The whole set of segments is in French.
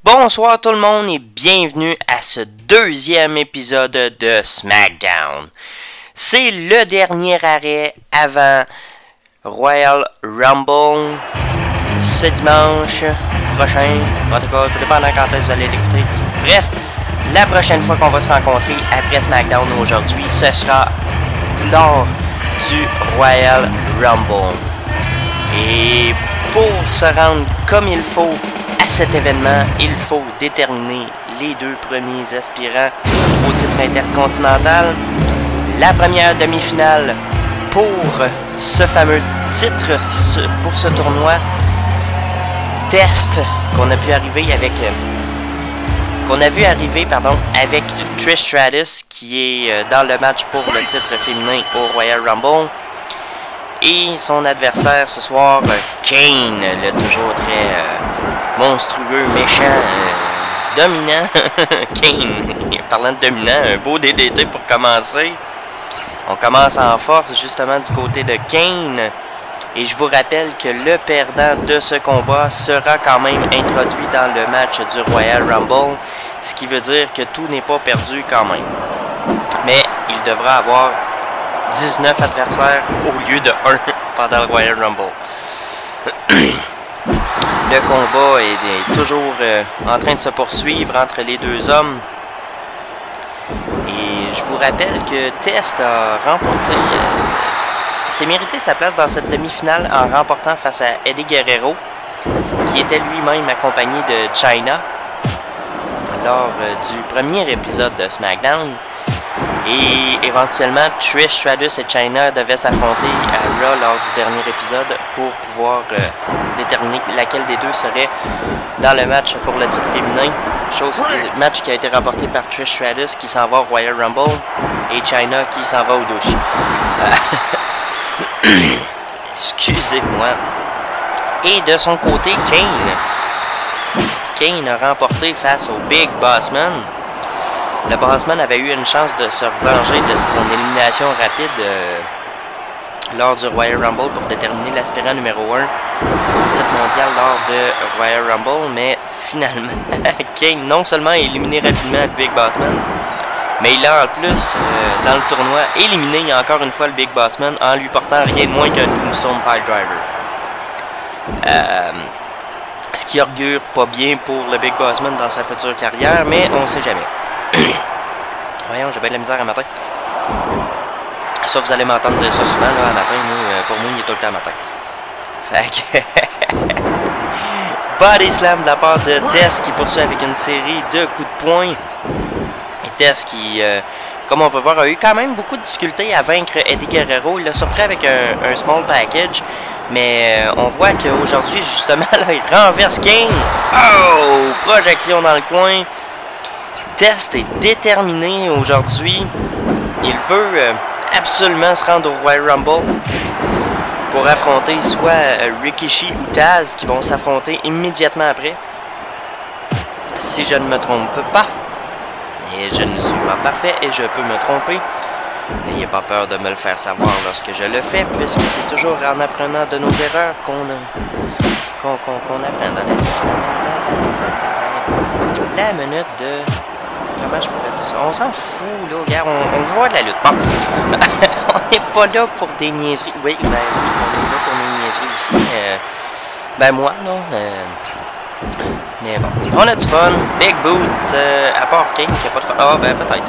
Bonsoir tout le monde et bienvenue à ce deuxième épisode de SmackDown. C'est le dernier arrêt avant Royal Rumble ce dimanche prochain. En tout cas, tout dépendant quand vous allez l'écouter. Bref, la prochaine fois qu'on va se rencontrer après SmackDown aujourd'hui, ce sera lors du Royal Rumble. Et pour se rendre comme il faut à cet événement, il faut déterminer les deux premiers aspirants au titre intercontinental. La première demi-finale pour ce fameux titre, pour ce tournoi test qu'on a vu arriver avec Trish Stratus qui est dans le match pour le titre féminin au Royal Rumble. Et son adversaire ce soir, Kane, le toujours très monstrueux, méchant, dominant. Kane, parlant de dominant, un beau DDT pour commencer. On commence en force justement du côté de Kane. Et je vous rappelle que le perdant de ce combat sera quand même introduit dans le match du Royal Rumble. Ce qui veut dire que tout n'est pas perdu quand même. Mais il devra avoir 19 adversaires au lieu de 1 pendant le Royal Rumble. Le combat est toujours en train de se poursuivre entre les deux hommes. Et je vous rappelle que Test a remporté, s'est mérité sa place dans cette demi-finale en remportant face à Eddie Guerrero, qui était lui-même accompagné de Chyna lors du premier épisode de SmackDown. Et éventuellement, Trish Stratus et Chyna devaient s'affronter à Raw lors du dernier épisode pour pouvoir déterminer laquelle des deux serait dans le match pour le titre féminin. Match qui a été remporté par Trish Stratus qui s'en va au Royal Rumble et Chyna qui s'en va au douche. Excusez-moi. Et de son côté, Kane a remporté face au Big Bossman. Le Bossman avait eu une chance de se revenger de son élimination rapide lors du Royal Rumble pour déterminer l'aspirant numéro 1 au titre mondial lors de Royal Rumble, mais finalement, Kane non seulement a éliminé rapidement le Big Bossman, mais il a en plus, dans le tournoi, éliminé encore une fois le Big Bossman en lui portant rien de moins qu'un Tombstone Piledriver. Ce qui augure pas bien pour le Big Bossman dans sa future carrière, mais on sait jamais. Voyons, j'ai bien de la misère à matin. Ça, vous allez m'entendre dire ça souvent, là, à matin. Pour moi, il est tout le temps à matin. Fait que... Body slam de la part de Test qui poursuit avec une série de coups de poing. Et Test qui, comme on peut voir, a eu quand même beaucoup de difficultés à vaincre Eddie Guerrero. Il l'a surpris avec un small package. Mais on voit qu'aujourd'hui, justement, là, il renverse Kane. Oh! Projection dans le coin. Test est déterminé aujourd'hui. Il veut absolument se rendre au Royal Rumble pour affronter soit Rikishi ou Taz qui vont s'affronter immédiatement après. Si je ne me trompe pas. Et je ne suis pas parfait et je peux me tromper. N'ayez pas peur de me le faire savoir lorsque je le fais, puisque c'est toujours en apprenant de nos erreurs qu'on apprend dans la vie. La minute de... Comment je pourrais dire ça? On s'en fout, là, regarde, on voit de la lutte. Bon. On n'est pas là pour des niaiseries. Oui, on est là pour des niaiseries aussi. Ben moi, non. Mais bon, on a du fun. Big boot, à part Kane qui a pas de fun. Ah, ben peut-être.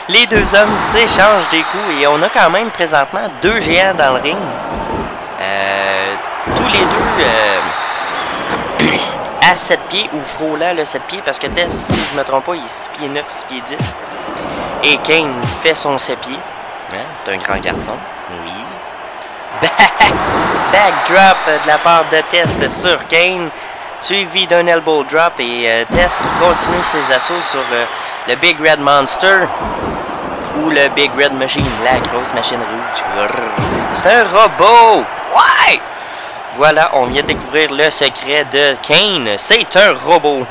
Les deux hommes s'échangent des coups et on a quand même présentement deux géants dans le ring. Tous les deux... à 7 pieds ou frôlant le 7 pieds parce que Tess, si je me trompe pas, il est 6 pieds 9, 6 pieds 10. Et Kane fait son 7 pieds. Hein? C'est un grand garçon. Oui. Backdrop de la part de Test sur Kane, suivi d'un elbow drop et Test qui continue ses assauts sur le Big Red Monster ou le Big Red Machine, la grosse machine rouge. C'est un robot! Ouais! Voilà, on vient de découvrir le secret de Kane. C'est un robot.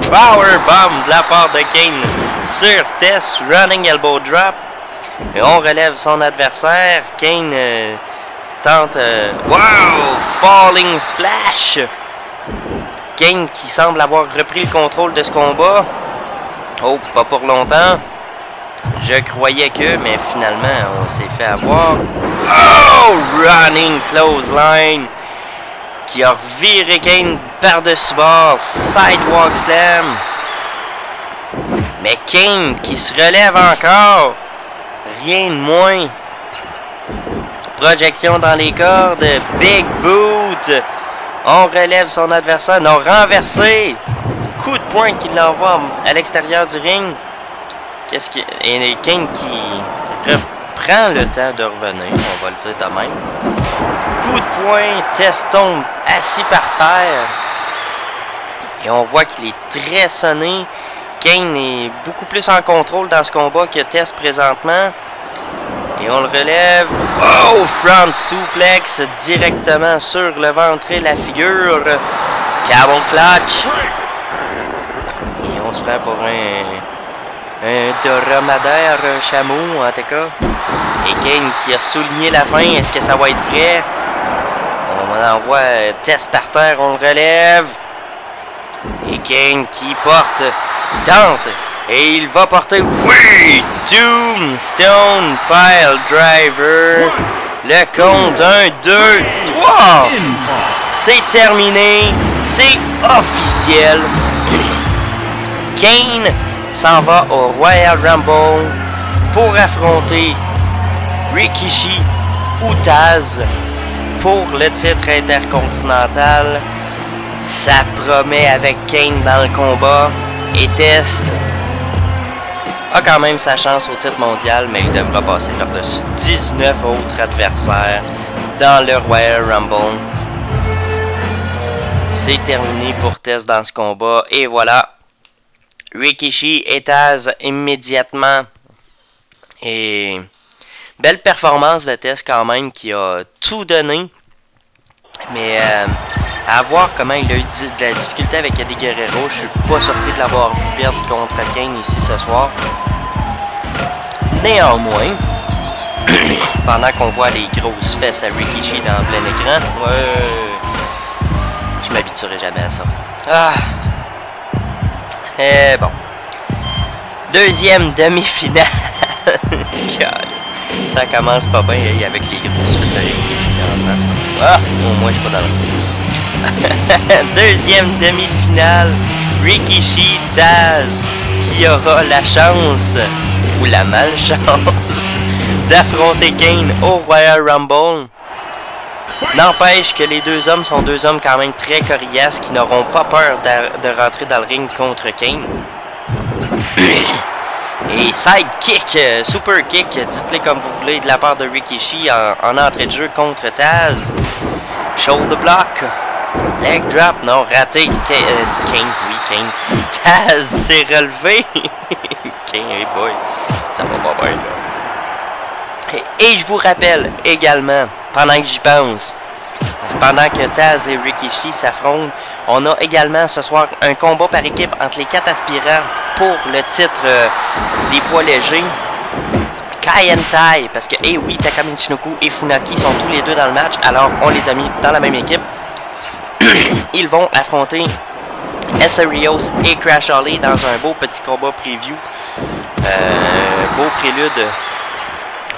Powerbomb de la part de Kane sur Test. Running elbow drop. Et on relève son adversaire. Kane tente... wow! Falling splash. Kane qui semble avoir repris le contrôle de ce combat. Oh, pas pour longtemps. Je croyais que, mais finalement, on s'est fait avoir. Oh! Running clothesline. Qui a reviré Kane par-dessus bord. Sidewalk slam. Mais Kane qui se relève encore. Rien de moins. Projection dans les cordes. Big boot. On relève son adversaire. Non, renversé. Coup de poing qui l'envoie à l'extérieur du ring. Qu'est-ce qui... Et Kane qui reprend le temps de revenir. On va le dire de même. Coup de poing. Test tombe assis par terre. Et on voit qu'il est très sonné. Kane est beaucoup plus en contrôle dans ce combat que Test présentement. Et on le relève. Oh! Front suplex directement sur le ventre et la figure. Cable clutch. Et on se prend pour un dromadaire, un chameau en tout cas. Et Kane qui a souligné la fin. Est-ce que ça va être vrai? On envoie Test par terre. On le relève. Et Kane qui porte. Il tente. Et il va porter, oui, Tombstone Pile Driver. Le compte 1, 2, 3. C'est terminé. C'est officiel. Kane s'en va au Royal Rumble pour affronter Rikishi ou Taz pour le titre intercontinental. Ça promet avec Kane dans le combat. Et Test a quand même sa chance au titre mondial, mais il devra passer par-dessus 19 autres adversaires dans le Royal Rumble. C'est terminé pour Test dans ce combat. Et voilà, Rikishi et Taz immédiatement. Et belle performance de Test quand même, qui a tout donné. Mais à voir comment il a eu de la difficulté avec Eddie Guerrero. Je suis pas surpris de l'avoir vu perdre contre Kane ici ce soir. Néanmoins, pendant qu'on voit les grosses fesses à Rikishi dans plein écran, je m'habituerai jamais à ça. Ah. Et bon. Deuxième demi-finale. Ça commence pas bien avec les grosses fesses à Rikishi en face. Ah, au moins je suis pas dans le... Deuxième demi-finale, Rikishi Taz qui aura la chance ou la malchance d'affronter Kane au Royal Rumble. N'empêche que les deux hommes sont deux hommes quand même très coriaces qui n'auront pas peur de rentrer dans le ring contre Kane. Et sidekick, super kick, dites-le comme vous voulez, de la part de Rikishi en entrée de jeu contre Taz. Shoulder block. Leg drop, non, raté. Kane, oui, Kane. Taz s'est relevé. Kane, hey boy, ça va pas bien, là. Et je vous rappelle également, pendant que j'y pense, pendant que Taz et Rikishi s'affrontent, on a également ce soir un combat par équipe entre les 4 aspirants pour le titre des poids légers. Kai and Tai, parce que, eh oui, Taka Michinoku et Funaki sont tous les deux dans le match, alors on les a mis dans la même équipe. Ils vont affronter Essarios et Crash Holly dans un beau petit combat preview. Beau prélude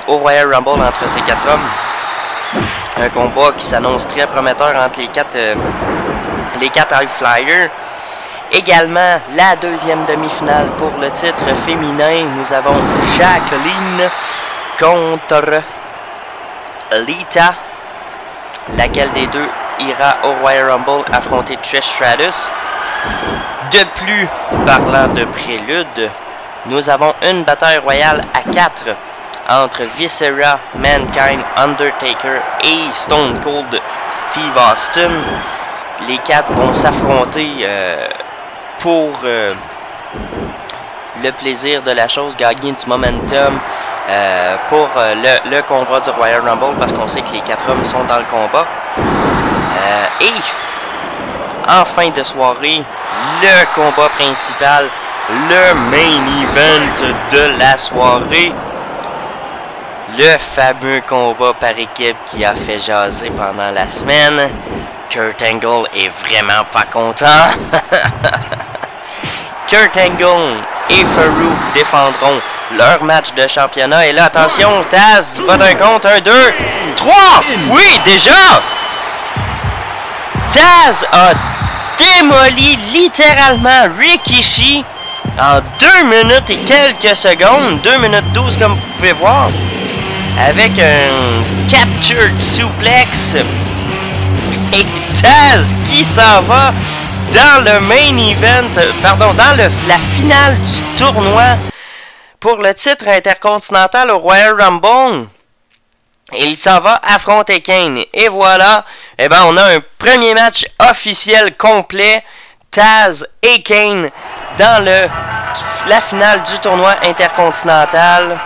au Royal Rumble entre ces 4 hommes. Un combat qui s'annonce très prometteur entre les 4 High Flyers. Également, la deuxième demi-finale pour le titre féminin. Nous avons Jacqueline contre Lita. Laquelle des deux ira au Royal Rumble affronter Trish Stratus. De plus, parlant de prélude, nous avons une bataille royale à 4 entre Viscera, Mankind, Undertaker et Stone Cold Steve Austin. Les 4 vont s'affronter pour le plaisir de la chose, gagner du momentum pour le combat du Royal Rumble, parce qu'on sait que les 4 hommes sont dans le combat. Et en fin de soirée, le combat principal, le main event de la soirée, le fameux combat par équipe qui a fait jaser pendant la semaine. Kurt Angle est vraiment pas content. Kurt Angle et Farouk défendront leur match de championnat. Et là, attention, Taz va d'un compte. 1, 2, 3. Oui, déjà! Taz a démoli littéralement Rikishi en 2 minutes et quelques secondes. 2 minutes 12 comme vous pouvez voir. Avec un captured suplex. Et Taz qui s'en va dans le main event, pardon, dans la finale du tournoi pour le titre intercontinental au Royal Rumble. Et il s'en va affronter Kane. Et voilà, eh ben, on a un premier match officiel complet. Taz et Kane dans la finale du tournoi intercontinental.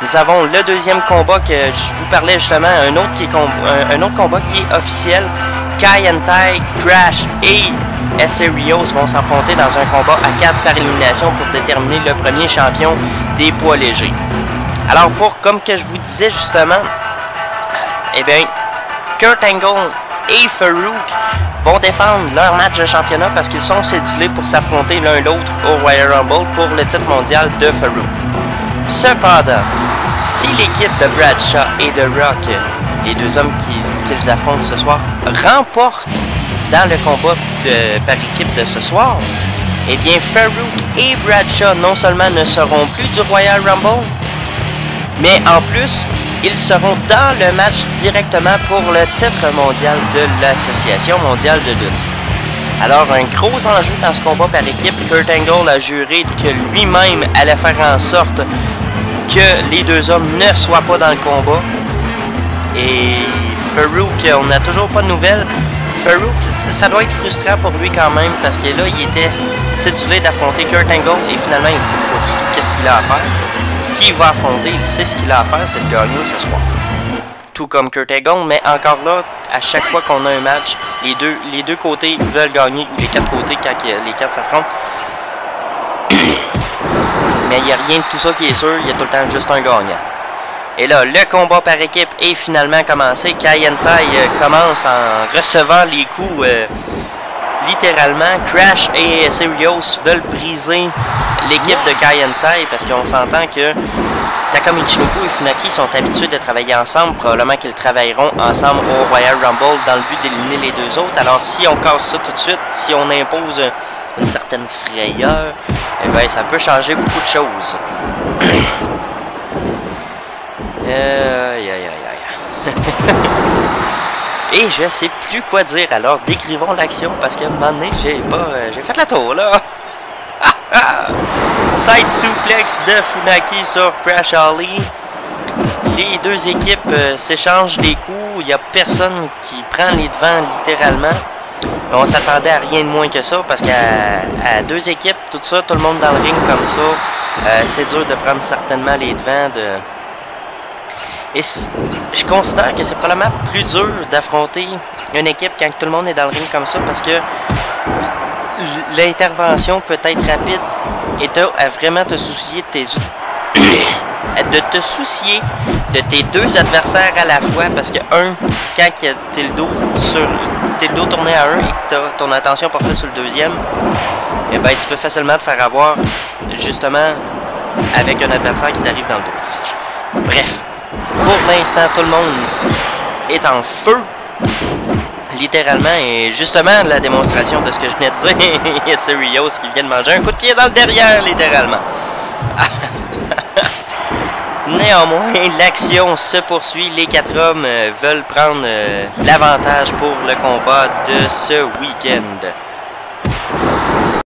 Nous avons le deuxième combat que je vous parlais justement, un autre combat qui est officiel. Kai Entai, Crash et Eserios vont s'affronter dans un combat à 4 par élimination pour déterminer le premier champion des poids légers. Alors comme que je vous disais justement, eh bien, Kurt Angle et Farouk vont défendre leur match de championnat parce qu'ils sont cédulés pour s'affronter l'un l'autre au Royal Rumble pour le titre mondial de Farouk. Cependant, si l'équipe de Bradshaw et de Rock, les deux hommes qu'ils affrontent ce soir, remportent dans le combat par équipe de ce soir, eh bien Farouk et Bradshaw non seulement ne seront plus du Royal Rumble, mais en plus, ils seront dans le match directement pour le titre mondial de l'Association mondiale de lutte. Alors, un gros enjeu dans ce combat par équipe. Kurt Angle a juré que lui-même allait faire en sorte que les deux hommes ne soient pas dans le combat. Et Farouk, on n'a toujours pas de nouvelles. Farouk, ça doit être frustrant pour lui quand même, parce que là, il était cédulé d'affronter Kurt Angle et finalement, il ne sait pas du tout qu'est-ce qu'il a à faire. Qui va affronter, il sait ce qu'il a à faire, c'est de gagner ce soir. Tout comme Kurt Angle, mais encore là, à chaque fois qu'on a un match, les deux côtés veulent gagner, ou les 4 côtés quand les 4 s'affrontent. Mais il n'y a rien de tout ça qui est sûr, il y a tout le temps juste un gagnant. Et là, le combat par équipe est finalement commencé. Kai Entai commence en recevant les coups littéralement. Crash et Serios veulent briser l'équipe de Kai Entai parce qu'on s'entend que Taka Michinoku et Funaki sont habitués de travailler ensemble. Probablement qu'ils travailleront ensemble au Royal Rumble dans le but d'éliminer les deux autres. Alors si on casse ça tout de suite, si on impose une certaine frayeur, eh bien ça peut changer beaucoup de choses. Et je sais plus quoi dire, alors décrivons l'action parce que à un moment donné, j'ai fait la tour là. Side suplex de Funaki sur Crash Ali. Les deux équipes s'échangent des coups, il n'y a personne qui prend les devants littéralement. On s'attendait à rien de moins que ça parce qu'à deux équipes, tout ça, tout le monde dans le ring comme ça, c'est dur de prendre certainement les devants de... Et je considère que c'est probablement plus dur d'affronter une équipe quand tout le monde est dans le ring comme ça parce que l'intervention peut être rapide et tu as vraiment te soucier de tes deux adversaires à la fois parce que quand tu es le dos tourné à un et que tu as ton attention portée sur le deuxième, eh ben, tu peux facilement te faire avoir justement avec un adversaire qui t'arrive dans le dos. Bref. Pour l'instant, tout le monde est en feu, littéralement, et justement, la démonstration de ce que je venais de dire, il y a Serios qui vient de manger un coup de pied dans le derrière, littéralement. Néanmoins, l'action se poursuit, les 4 hommes veulent prendre l'avantage pour le combat de ce week-end.